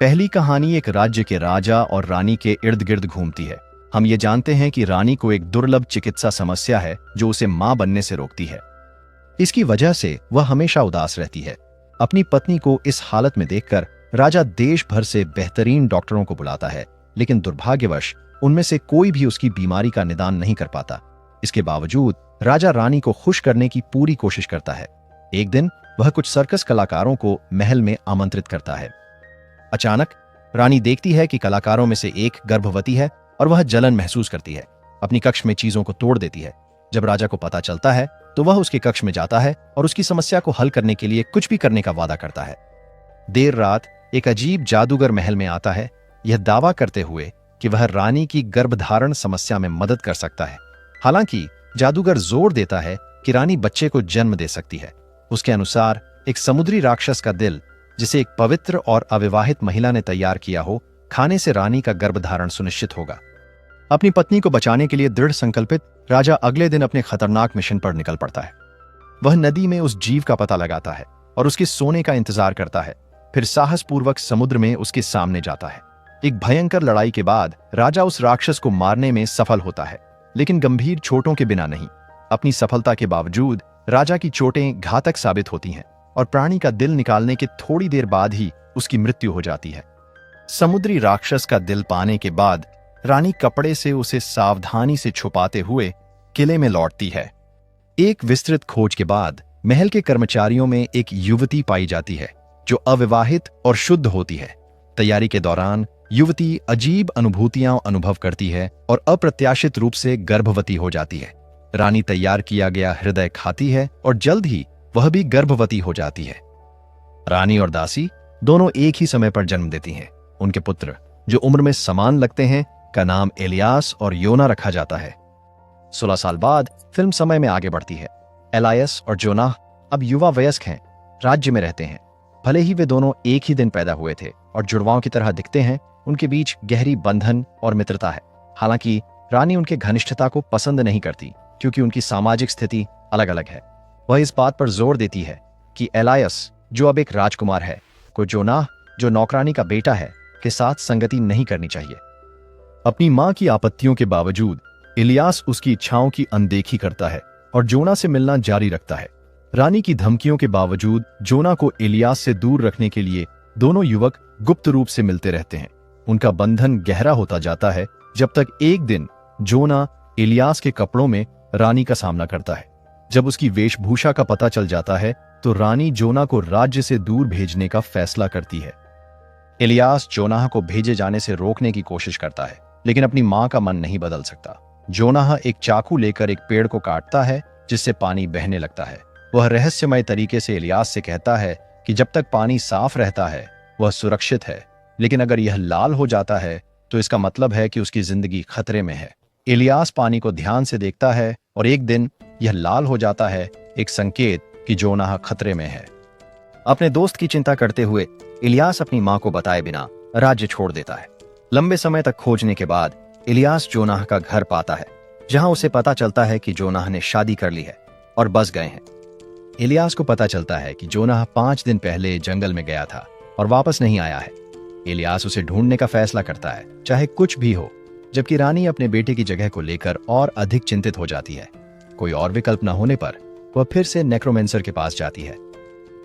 पहली कहानी एक राज्य के राजा और रानी के इर्द गिर्द घूमती है। हम ये जानते हैं कि रानी को एक दुर्लभ चिकित्सा समस्या है जो उसे मां बनने से रोकती है। इसकी वजह से वह हमेशा उदास रहती है। अपनी पत्नी को इस हालत में देखकर राजा देश भर से बेहतरीन डॉक्टरों को बुलाता है, लेकिन दुर्भाग्यवश उनमें से कोई भी उसकी बीमारी का निदान नहीं कर पाता। इसके बावजूद राजा रानी को खुश करने की पूरी कोशिश करता है। एक दिन वह कुछ सर्कस कलाकारों को महल में आमंत्रित करता है। अचानक रानी देखती है कि कलाकारों में से एक गर्भवती है और वह जलन महसूस करती है। अपनी कक्ष में चीजों को तोड़ देती है। जब राजा को पता चलता है तो वह उसके कक्ष में जाता है और उसकी समस्या को हल करने के लिए कुछ भी करने का वादा करता है। देर रात एक अजीब जादूगर महल में आता है, यह दावा करते हुए कि वह रानी की गर्भधारण समस्या में मदद कर सकता है। हालांकि जादूगर जोर देता है कि रानी बच्चे को जन्म दे सकती है। उसके अनुसार एक समुद्री राक्षस का दिल, जिसे एक पवित्र और अविवाहित महिला ने तैयार किया हो, खाने से रानी का गर्भधारण सुनिश्चित होगा। अपनी पत्नी को बचाने के लिए दृढ़ संकल्पित राजा अगले दिन अपने खतरनाक मिशन पर निकल पड़ता है। वह नदी में उस जीव का पता लगाता है और उसके सोने का इंतजार करता है। फिर साहसपूर्वक समुद्र में उसके सामने जाता है। एक भयंकर लड़ाई के बाद राजा उस राक्षस को मारने में सफल होता है, लेकिन गंभीर चोटों के बिना नहीं। अपनी सफलता के बावजूद राजा की चोटें घातक साबित होती हैं और प्राणी का दिल निकालने के थोड़ी देर बाद ही उसकी मृत्यु हो जाती है। समुद्री राक्षस का दिल पाने के बाद रानी कपड़े से उसे सावधानी से छुपाते हुए किले में लौटती है। एक विस्तृत खोज के बाद महल के कर्मचारियों में एक युवती पाई जाती है जो अविवाहित और शुद्ध होती है। तैयारी के दौरान युवती अजीब अनुभूतियां अनुभव करती है और अप्रत्याशित रूप से गर्भवती हो जाती है। रानी तैयार किया गया हृदय खाती है और जल्द ही वह भी गर्भवती हो जाती है। रानी और दासी दोनों एक ही समय पर जन्म देती हैं। उनके पुत्र, जो उम्र में समान लगते हैं, का नाम एलियास और योना रखा जाता है। 16 साल बाद फिल्म समय में आगे बढ़ती है। एलियास और जोनाह अब युवा वयस्क हैं, राज्य में रहते हैं। भले ही वे दोनों एक ही दिन पैदा हुए थे और जुड़वाओं की तरह दिखते हैं, उनके बीच गहरी बंधन और मित्रता है। हालांकि रानी उनके घनिष्ठता को पसंद नहीं करती क्योंकि उनकी सामाजिक स्थिति अलग अलग है। वह इस बात पर जोर देती है कि एलियास, जो अब एक राजकुमार है, को जोनाह, जो नौकरानी का बेटा है, के साथ संगति नहीं करनी चाहिए। अपनी मां की आपत्तियों के बावजूद इलियास उसकी इच्छाओं की अनदेखी करता है और जोना से मिलना जारी रखता है। रानी की धमकियों के बावजूद जोना को इलियास से दूर रखने के लिए दोनों युवक गुप्त रूप से मिलते रहते हैं। उनका बंधन गहरा होता जाता है जब तक एक दिन जोना इलियास के कपड़ों में रानी का सामना करता है। जब उसकी वेशभूषा का पता चल जाता है तो रानी जोना को राज्य से दूर भेजने का फैसला करती है। इलियास जोनाह को भेजे जाने से रोकने की कोशिश करता है, लेकिन अपनी मां का मन नहीं बदल सकता। जोनाह एक चाकू लेकर एक पेड़ को काटता है जिससे पानी बहने लगता है। वह रहस्यमय तरीके से इलियास से कहता है कि जब तक पानी साफ रहता है वह सुरक्षित है, लेकिन अगर यह लाल हो जाता है तो इसका मतलब है कि उसकी जिंदगी खतरे में है। इलियास पानी को ध्यान से देखता है और एक दिन यह लाल हो जाता है, एक संकेत कि जोनाह खतरे में है। अपने दोस्त की चिंता करते हुए इलियास अपनी मां को बताए बिना राज्य छोड़ देता है। लंबे समय तक खोजने के बाद इलियास जोनाह का घर पाता है, जहां उसे पता चलता है कि जोनाह ने शादी कर ली है और बस गए हैं। इलियास को पता चलता है कि जोनाह 5 दिन पहले जंगल में गया था और वापस नहीं आया है। इलियास उसे ढूंढने का फैसला करता है, चाहे कुछ भी हो, जबकि रानी अपने बेटे की जगह को लेकर और अधिक चिंतित हो जाती है। कोई और विकल्प न होने पर वह फिर से नेक्रोमेंसर के पास जाती है।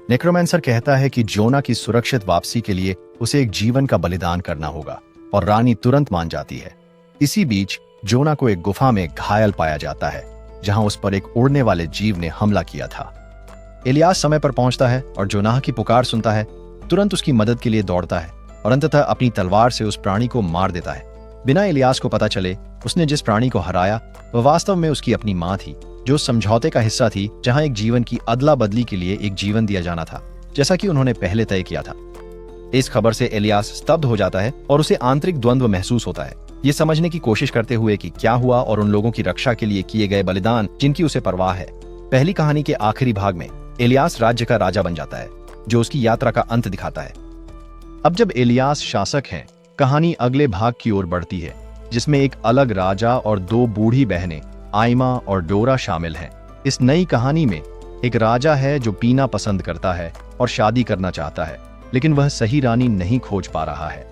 नेक्रोमेंसर कहता है कि जोना की सुरक्षित वापसी के लिए उसे एक जीवन का बलिदान करना होगा और रानी तुरंत मान जाती है। इसी बीच जोना को एक गुफा में घायल पाया जाता है, जहां उस पर एक उड़ने वाले जीव ने हमला किया था। इलियास समय पर पहुंचता है और जोनाह की पुकार सुनता है, तुरंत उसकी मदद के लिए दौड़ता है और अंततः अपनी तलवार से उस प्राणी को मार देता है। बिना इलियास को पता चले उसने जिस प्राणी को हराया वह वास्तव में उसकी अपनी मां थी, जो समझौते का हिस्सा थी, जहां एक जीवन की अदला बदली के लिए एक जीवन दिया जाना था, जैसा कि उन्होंने पहले तय किया था। इस खबर से इलियास स्तब्ध हो जाता है और उसे आंतरिक द्वंद्व महसूस होता है, ये समझने की कोशिश करते हुए कि क्या हुआ और उन लोगों की रक्षा के लिए किए गए बलिदान जिनकी उसे परवाह है। पहली कहानी के आखिरी भाग में इलियास राज्य का राजा बन जाता है, जो उसकी यात्रा का अंत दिखाता है। अब जब इलियास शासक है, कहानी अगले भाग की ओर बढ़ती है, जिसमें एक अलग राजा और 2 बूढ़ी बहनें आइमा और डोरा शामिल हैं। इस नई कहानी में एक राजा है जो पीना पसंद करता है और शादी करना चाहता है, लेकिन वह सही रानी नहीं खोज पा रहा है।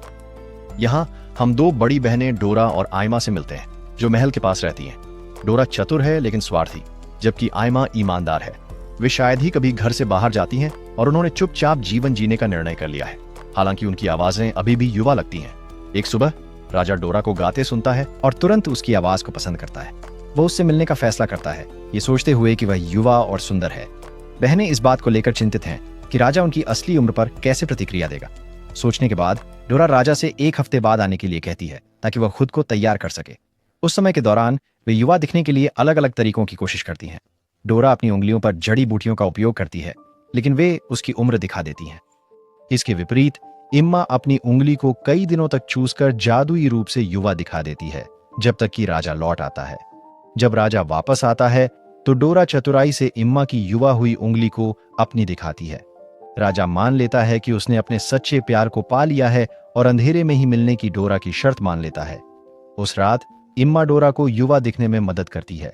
यहाँ हम दो बड़ी बहनें डोरा और आयमा से मिलते हैं, जो महल के पास रहती हैं। डोरा चतुर है लेकिन स्वार्थी, जबकि आयमा ईमानदार है। वे शायद ही कभी घर से बाहर जाती हैं और उन्होंने चुपचाप जीवन जीने का निर्णय कर लिया है। हालांकि उनकी आवाजें अभी भी युवा लगती हैं। एक सुबह राजा डोरा को गाते सुनता है और तुरंत उसकी आवाज को पसंद करता है। वो उससे मिलने का फैसला करता है, ये सोचते हुए कि वह युवा और सुंदर है। बहनें इस बात को लेकर चिंतित हैं कि राजा उनकी असली उम्र पर कैसे प्रतिक्रिया देगा। सोचने के बाद डोरा राजा से 1 हफ्ते बाद आने के लिए कहती है, ताकि वह खुद को तैयार कर सके। उस समय के दौरान वे युवा दिखने के लिए अलग अलग तरीकों की कोशिश करती हैं। डोरा अपनी उंगलियों पर जड़ी बूटियों का उपयोग करती है, लेकिन वे उसकी उम्र दिखा देती हैं। इसके विपरीत इम्मा अपनी उंगली को कई दिनों तक चूसकर जादुई रूप से युवा दिखा देती है, जब तक कि राजा लौट आता है। जब राजा वापस आता है तो डोरा चतुराई से इम्मा की युवा हुई उंगली को अपनी दिखाती है। राजा मान लेता है कि उसने अपने सच्चे प्यार को पा लिया है और अंधेरे में ही मिलने की डोरा की शर्त मान लेता है। उस रात इम्मा डोरा को युवा दिखने में मदद करती है।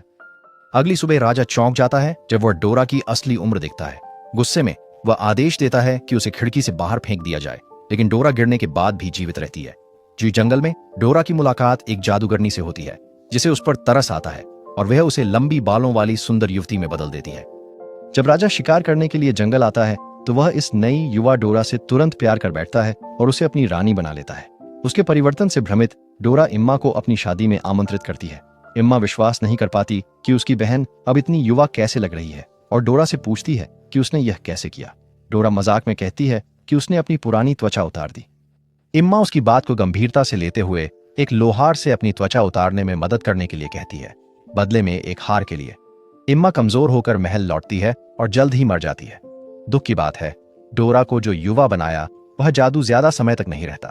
अगली सुबह राजा चौंक जाता है जब वह डोरा की असली उम्र देखता है। गुस्से में वह आदेश देता है कि उसे खिड़की से बाहर फेंक दिया जाए, लेकिन डोरा गिरने के बाद भी जीवित रहती है। जी जंगल में डोरा की मुलाकात एक जादूगरनी से होती है, जिसे उस पर तरस आता है और वह उसे लंबी बालों वाली सुंदर युवती में बदल देती है। जब राजा शिकार करने के लिए जंगल आता है तो वह इस नई युवा डोरा से तुरंत प्यार कर बैठता है और उसे अपनी रानी बना लेता है। उसके परिवर्तन से भ्रमित डोरा इम्मा को अपनी शादी में आमंत्रित करती है। इम्मा विश्वास नहीं कर पाती कि उसकी बहन अब इतनी युवा कैसे लग रही है और डोरा से पूछती है कि उसने यह कैसे किया। डोरा मजाक में कहती है कि उसने अपनी पुरानी त्वचा उतार दी। इम्मा उसकी बात को गंभीरता से लेते हुए एक लोहार से अपनी त्वचा उतारने में मदद करने के लिए कहती है, बदले में एक हार के लिए। इम्मा कमजोर होकर महल लौटती है और जल्द ही मर जाती है। दुख की बात है, डोरा को जो युवा बनाया वह जादू ज्यादा समय तक नहीं रहता।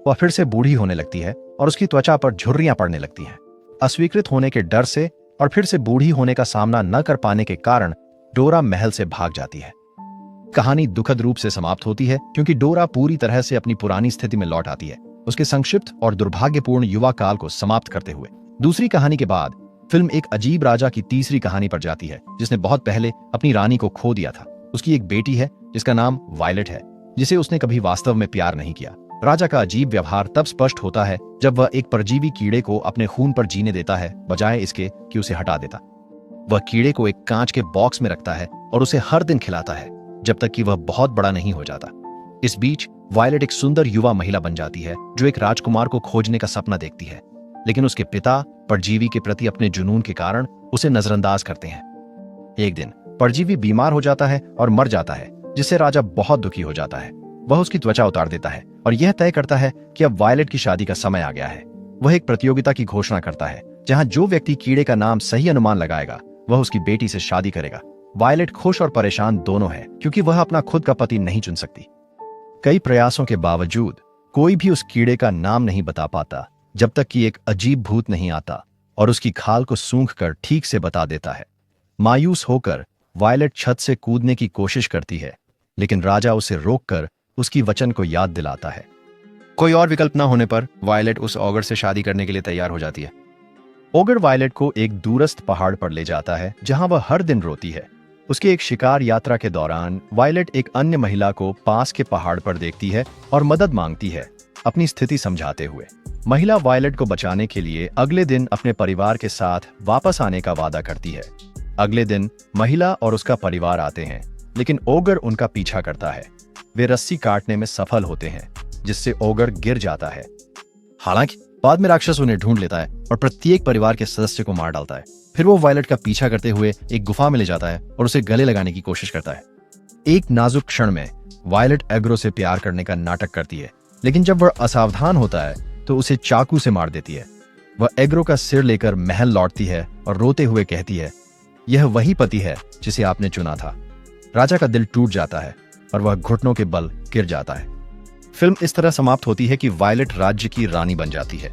वह फिर से बूढ़ी होने लगती है और उसकी त्वचा पर झुर्रियां पड़ने लगती हैं। अस्वीकृत होने के डर से और फिर से बूढ़ी होने का सामना न कर पाने के कारण डोरा महल से भाग जाती है। कहानी दुखद रूप से समाप्त होती है क्योंकि डोरा पूरी तरह से अपनी पुरानी स्थिति में लौट आती है, उसके संक्षिप्त और दुर्भाग्यपूर्ण युवा काल को समाप्त करते हुए। दूसरी कहानी के बाद फिल्म एक अजीब राजा की तीसरी कहानी पर जाती है, जिसने बहुत पहले अपनी रानी को खो दिया था। उसकी एक बेटी है जिसका नाम वायलेट है, जिसे उसने कभी वास्तव में प्यार नहीं किया। राजा का अजीब व्यवहार तब स्पष्ट होता है जब वह एक परजीवी कीड़े को अपने खून पर जीने देता है, बजाय इसके कि उसे हटा देता। वह कीड़े को एक कांच के बॉक्स में रखता है और उसे हर दिन खिलाता है जब तक कि वह बहुत बड़ा नहीं हो जाता। इस बीच वायलेट एक सुंदर युवा महिला बन जाती है जो एक राजकुमार को खोजने का सपना देखती है, लेकिन उसके पिता परजीवी के प्रति अपने जुनून के कारण उसे नजरअंदाज करते हैं। एक दिन परजीवी बीमार हो जाता है और मर जाता है, जिससे राजा बहुत दुखी हो जाता है। वह उसकी त्वचा उतार देता है और यह तय करता है कि अब वायलेट की शादी का समय आ गया है। वह एक प्रतियोगिता की घोषणा करता है जहां जो व्यक्ति कीड़े का नाम सही अनुमान लगाएगा वह उसकी बेटी से शादी करेगा। वायलेट खुश और परेशान दोनों है क्योंकि वह अपना खुद का पति नहीं चुन सकती। कई प्रयासों के बावजूद कोई भी उस कीड़े का नाम नहीं बता पाता जब तक कि एक अजीब भूत नहीं आता और उसकी खाल को सूंघकर ठीक से बता देता है। मायूस होकर वायलेट छत से कूदने की कोशिश करती है, लेकिन राजा उसे रोककर उसकी वचन को याद दिलाता है। कोई और विकल्प न होने पर वायलेट उस ऑगर से शादी करने के लिए तैयार हो जाती है। ऑगर वायलेट को एक दूरस्थ पहाड़ पर ले जाता है जहां वह हर दिन रोती है। उसकी एक शिकार यात्रा के दौरान वायलेट एक अन्य महिला को पास के पहाड़ पर देखती है और मदद मांगती है, अपनी स्थिति समझाते हुए। महिला वायलेट को बचाने के लिए अगले दिन अपने परिवार के साथ वापस आने का वादा करती है। अगले दिन महिला और उसका परिवार आते हैं, लेकिन ओगर उनका पीछा करता है। वे रस्सी काटने में सफल होते हैं, जिससे ओगर गिर जाता है। हालांकि बाद में राक्षस उन्हें ढूंढ लेता है और प्रत्येक परिवार के सदस्य को मार डालता है। फिर वो वायलेट का पीछा करते हुए एक गुफा में ले जाता है और उसे गले लगाने की कोशिश करता है। एक नाजुक क्षण में वायलेट एग्रो से प्यार करने का नाटक करती है, लेकिन जब वह असावधान होता है तो उसे चाकू से मार देती है। वह एग्रो का सिर लेकर महल लौटती है और रोते हुए कहती है, यह वही पति है जिसे आपने चुना था। राजा का दिल टूट जाता है और वह घुटनों के बल गिर जाता है। फिल्म इस तरह समाप्त होती है कि वायलेट राज्य की रानी बन जाती है।